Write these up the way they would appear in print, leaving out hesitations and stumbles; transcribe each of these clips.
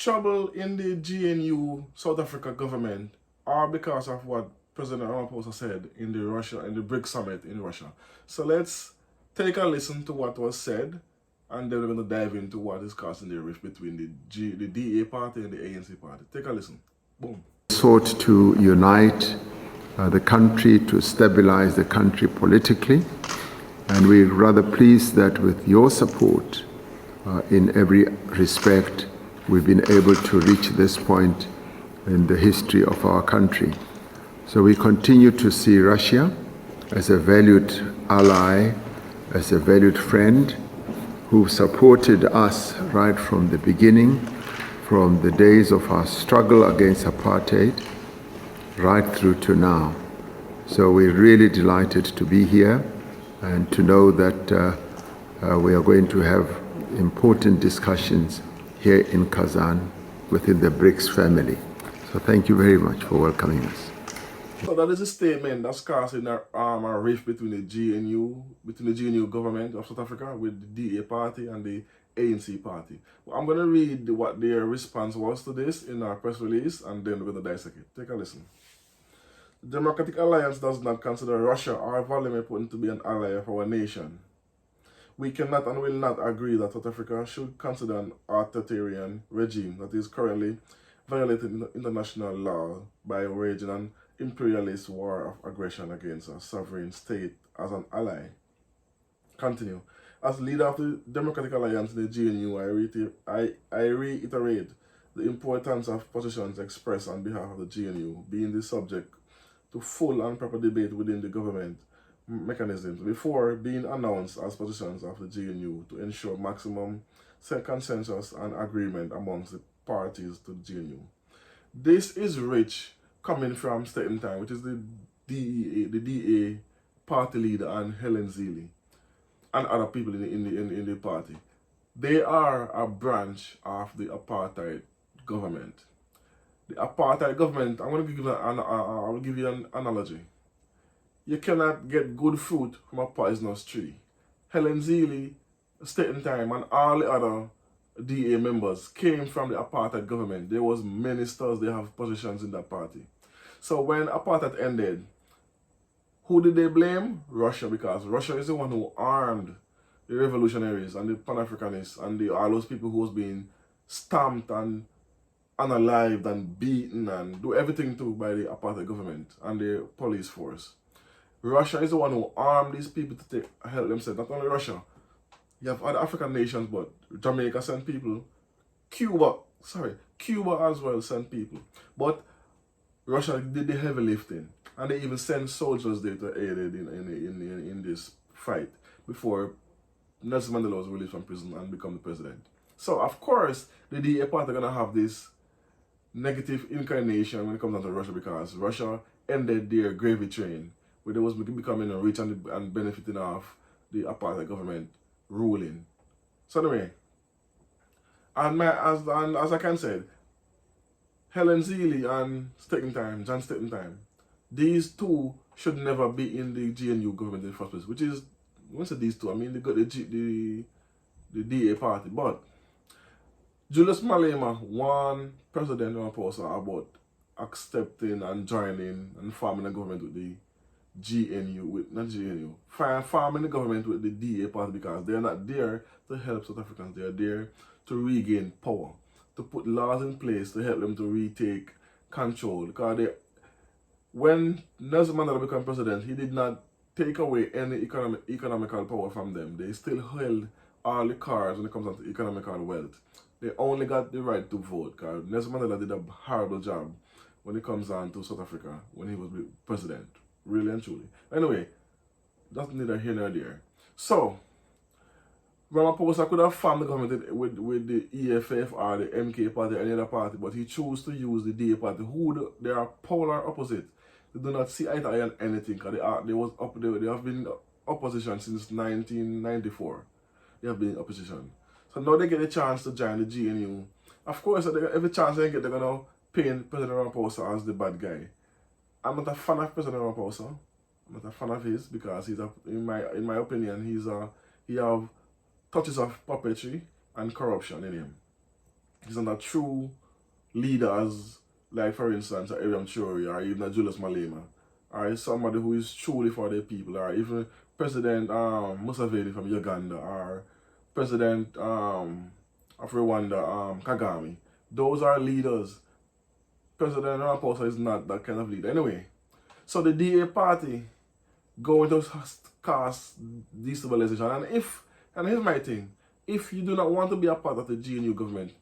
trouble in the GNU South Africa government are because of what President Ramaphosa said in the BRICS summit in Russia. So let's take a listen to what was said, and then we're going to dive into what is causing the rift between the DA party and the ANC party. Take a listen. Boom. Sought to unite the country, to stabilize the country politically, and we're rather pleased that with your support in every respect, we've been able to reach this point in the history of our country. So we continue to see Russia as a valued ally, as a valued friend who supported us right from the beginning, from the days of our struggle against apartheid, right through to now. So we're really delighted to be here and to know that we are going to have important discussions here in Kazan within the BRICS family. So thank you very much for welcoming us. So that is a statement that's causing a rift between the GNU government of South Africa with the DA party and the ANC party. Well, I'm going to read what their response was to this in our press release, and then we're going to dissect it. Take a listen. The Democratic Alliance does not consider Russia or Vladimir Putin to be an ally of our nation. We cannot and will not agree that South Africa should consider an authoritarian regime that is currently violating international law by waging an imperialist war of aggression against a sovereign state as an ally. Continue. As leader of the Democratic Alliance in the GNU, I reiterate the importance of positions expressed on behalf of the GNU being the subject to full and proper debate within the government mechanisms before being announced as positions of the GNU to ensure maximum consensus and agreement amongst the parties to the GNU. This is rich coming from Staten Time, which is the DA party leader, and Helen Zille and other people in the party. They are a branch of the apartheid government. The apartheid government, I will give you an analogy. You cannot get good fruit from a poisonous tree. Helen Zille, Staten Time, and all the other DA members came from the apartheid government. There was ministers, they have positions in that party. So when apartheid ended, who did they blame? Russia, because Russia is the one who armed the revolutionaries and the Pan-Africanists and all those people who was being stamped and unalived and beaten and do everything to by the apartheid government and the police force. Russia is the one who armed these people to help themselves. Not only Russia, you have other African nations, but Jamaica sent people. Cuba as well sent people. But Russia did the heavy lifting, and they even sent soldiers there to aid in this fight before Nelson Mandela was released from prison and become the president. So of course, the DA party are gonna have this negative inclination when it comes down to Russia, because Russia ended their gravy train where they was becoming rich and benefiting off the apartheid government ruling. So anyway, as I can say, Helen Zille and John Staten Time, these two should never be in the GNU government in the first place. Which is, when I say these two, I mean the DA party. But Julius Malema warned President Ramaphosa about accepting and joining and forming a government with the forming the government with the DA party, because they're not there to help South Africans. They're there to regain power, to put laws in place to help them to retake control. Because when Nelson Mandela became president, he did not take away any economical power from them. They still held all the cards when it comes down to economical wealth. They only got the right to vote, because Nelson Mandela did a horrible job when it comes down to South Africa when he was president. Really and truly. Anyway, that's neither here nor there. So, Ramaphosa could have formed the government with the EFF or the MK party or any other party, but he chose to use the DA party, who they are polar opposite. They do not see eye to eye on anything, because they have been in opposition since 1994. They have been in opposition. So now they get a chance to join the GNU. Of course, every chance they get, they're going to paint President Ramaphosa as the bad guy. I'm not a fan of President Ramaphosa. I'm not a fan of his, because he's in my opinion, he have touches of puppetry and corruption in him. He's not a true leaders, like for instance, Ariam Chori or even Julius Malema, or somebody who is truly for the people, or even President Museveni from Uganda, or President of Rwanda, Kagame. Those are leaders. President Ramaphosa is not that kind of leader. Anyway, so the DA party going to cast destabilization. And here's my thing, if you do not want to be a part of the GNU government,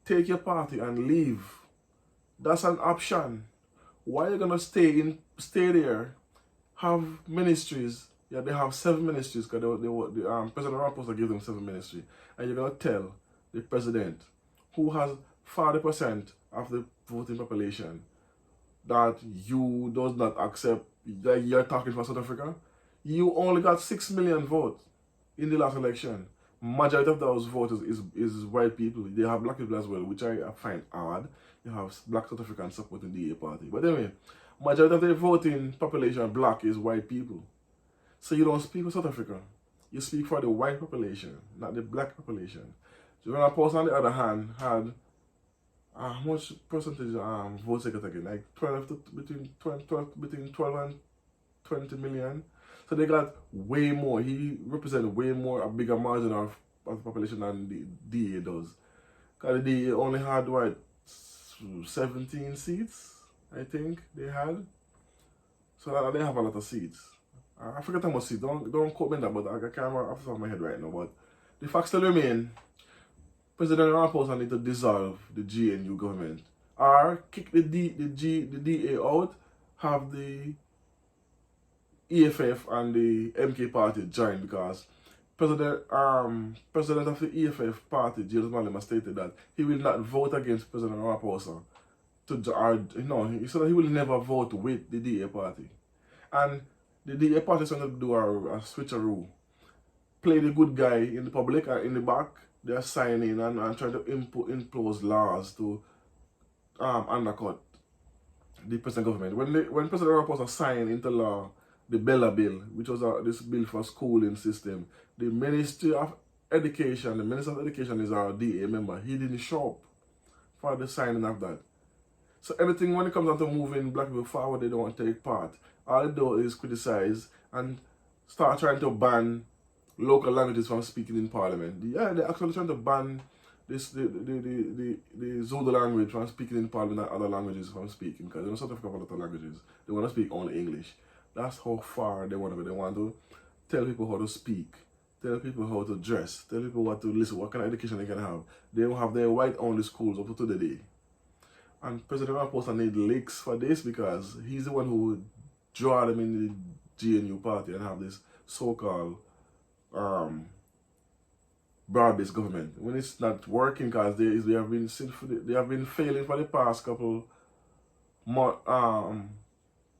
take your party and leave. That's an option. Why are you gonna stay there, have ministries? Yeah, they have 7 ministries because President Ramaphosa gave them 7 ministries, and you're gonna tell the president, who has 40% of the voting population, that you does not accept that you're talking for South Africa. You only got 6 million votes in the last election. Majority of those voters is white people. They have black people as well, which I find odd. You have black South Africans supporting the DA party. But anyway, majority of the voting population black is white people. So you don't speak for South Africa. You speak for the white population, not the black population. So Ramaphosa, on the other hand, had how much percentage votes they got again? Like 12 between 12 and 20 million. So they got way more. He represented way more, a bigger margin of the population than the DA does. Because the DA only had, what, 17 seats, I think they had. So they have a lot of seats. I forget how much seats. Don't quote me on that, but I can't remember off the top of my head right now. But the fact still remain, President Ramaphosa need to dissolve the GNU government, or kick the DA out, have the EFF and the MK party join, because President of the EFF party, Julius Malema, stated that he will not vote against President Ramaphosa. He said that he will never vote with the DA party. And the DA party is going to do a switcheroo. Play the good guy in the public and in the back. They are signing and trying to impose laws to undercut the present government. When President Ramaphosa signed into law the Bella Bill, which was this bill for schooling system, the Ministry of Education, the Minister of Education is our DA member. He didn't show up for the signing of that. So anything when it comes down to moving black people forward, they don't want to take part. All they do is criticize and start trying to ban local languages from speaking in parliament. Yeah, they're actually trying to ban the Zulu language from speaking in parliament and other languages from speaking, because they don't South Africa have a lot of languages. They want to speak only English. That's how far they want to go. They want to tell people how to speak, tell people how to dress, tell people what to listen, what kind of education they can have. They will have their white-only schools up to today. And President Ramaphosa need leaks for this, because he's the one who would draw them in the GNU party and have this so-called broad-based government when it's not working, because they have been failing for the past couple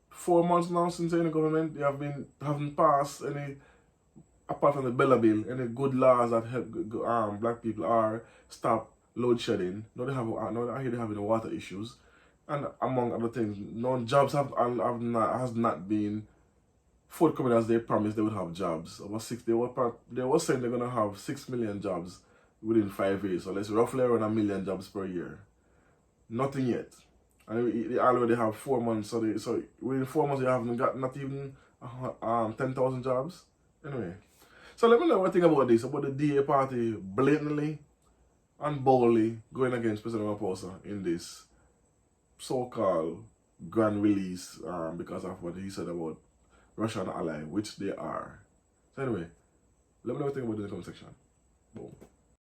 4 months now since they're in the government. They haven't passed any, apart from the Bella Bill, any good laws that help black people, or stop load shedding. Now I hear they having water issues, and among other things. No jobs has not been forthcoming as they promised they would have jobs. They were saying they're gonna have 6 million jobs within 5 years. So let's roughly around 1 million jobs per year. Nothing yet. And they already have 4 months. So within 4 months they haven't got not even 10,000 jobs. Anyway, so let me know what you think about this, about the DA party blatantly and boldly going against President Ramaphosa in this so-called grand release because of what he said about Russian ally, which they are. So anyway, let me know what you think about it in the comment section.